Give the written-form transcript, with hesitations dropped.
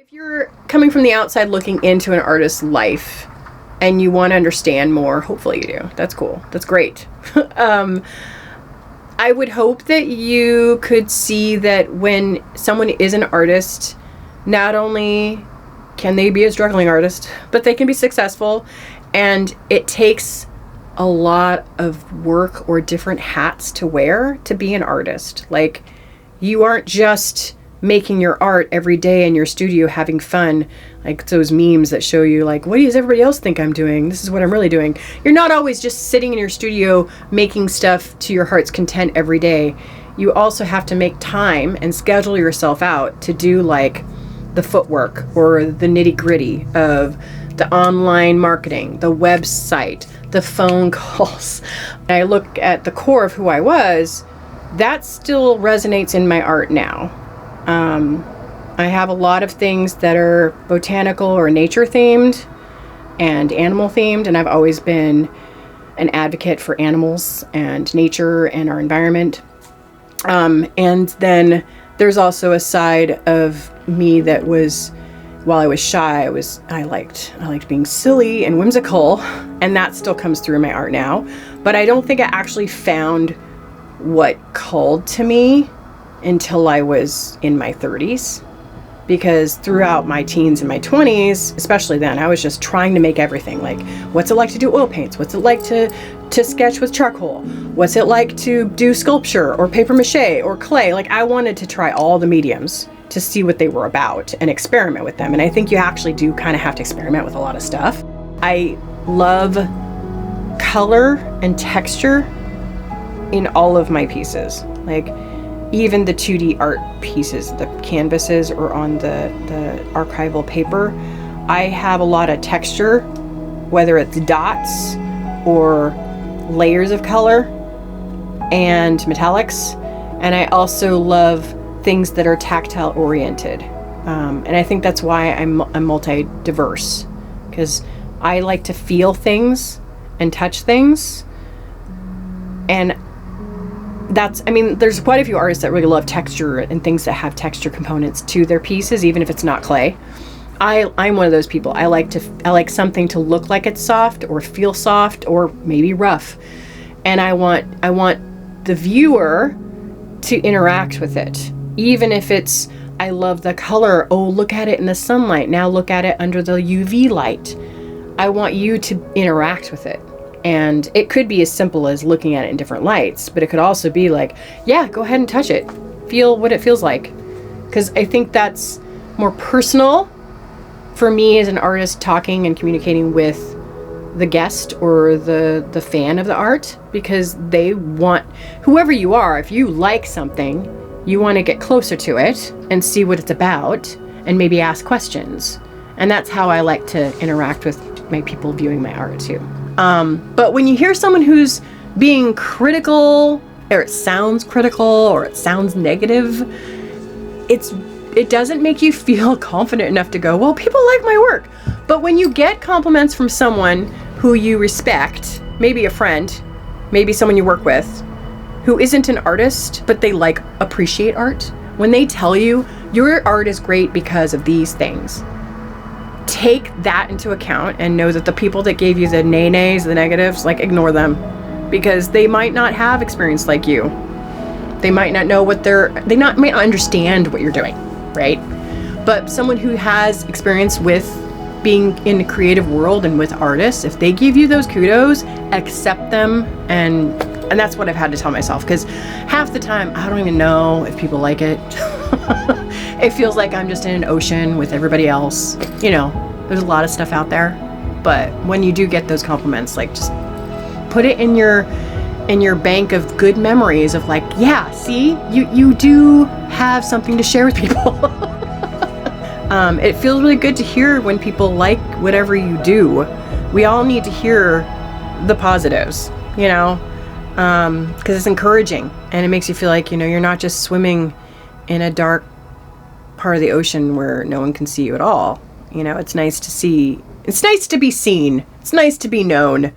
If you're coming from the outside looking into an artist's life and you want to understand more, hopefully you do. That's cool. That's great. I would hope that you could see that when someone is an artist, not only can they be a struggling artist, but they can be successful, and it takes a lot of work or different hats to wear to be an artist. Like, you aren't just making your art every day in your studio having fun, like those memes that show you like, what does everybody else think I'm doing? This is what I'm really doing. You're not always just sitting in your studio making stuff to your heart's content every day. You also have to make time and schedule yourself out to do like the footwork or the nitty-gritty of the online marketing, the website, the phone calls. I look at the core of who I was, that still resonates in my art now. I have a lot of things that are botanical or nature themed and animal themed, and I've always been an advocate for animals and nature and our environment. And then there's also a side of me that was, while I was shy, I liked being silly and whimsical, and that still comes through in my art now. But I don't think I actually found what called to me until I was in my 30s, because throughout my teens and my 20s, especially then, I was just trying to make everything. Like, what's it like to do oil paints? What's it like to sketch with charcoal? What's it like to do sculpture or paper mache or clay? Like, I wanted to try all the mediums to see what they were about and experiment with them. And I think you actually do kind of have to experiment with a lot of stuff. I love color and texture in all of my pieces. Like, even the 2D art pieces, the canvases or on the archival paper, I have a lot of texture, whether it's dots or layers of color and metallics. And I also love things that are tactile oriented. And I think that's why I'm multi-diverse, because I like to feel things and touch things. And there's quite a few artists that really love texture and things that have texture components to their pieces, even if it's not clay. I'm one of those people. I like something to look like it's soft or feel soft or maybe rough. And I want the viewer to interact with it. Even if it's, I love the color. Oh, look at it in the sunlight. Now look at it under the UV light. I want you to interact with it. And it could be as simple as looking at it in different lights, but it could also be like, yeah, go ahead and touch it. Feel what it feels like. Because I think that's more personal for me as an artist, talking and communicating with the guest or the fan of the art, because they want, whoever you are, if you like something, you want to get closer to it and see what it's about and maybe ask questions. And that's how I like to interact with my people viewing my art too. But when you hear someone who's being critical, or it sounds critical, or it sounds negative, it doesn't make you feel confident enough to go, well, people like my work. But when you get compliments from someone who you respect, maybe a friend, maybe someone you work with, who isn't an artist, but they appreciate art, when they tell you your art is great because of these things, take that into account and know that the people that gave you the nays, the negatives, like, ignore them, because they might not have experience like you. They might not know might not understand what you're doing, right? But someone who has experience with being in the creative world and with artists, if they give you those kudos, accept them. And that's what I've had to tell myself, because half the time I don't even know if people like it. It feels like I'm just in an ocean with everybody else. You know, there's a lot of stuff out there, but when you do get those compliments, like, just put it in your bank of good memories of like, yeah, see, you do have something to share with people. It feels really good to hear when people like whatever you do. We all need to hear the positives, you know, because it's encouraging and it makes you feel like, you know, you're not just swimming in a dark part of the ocean where no one can see you at all. You know, it's nice to see. It's nice to be seen. It's nice to be known.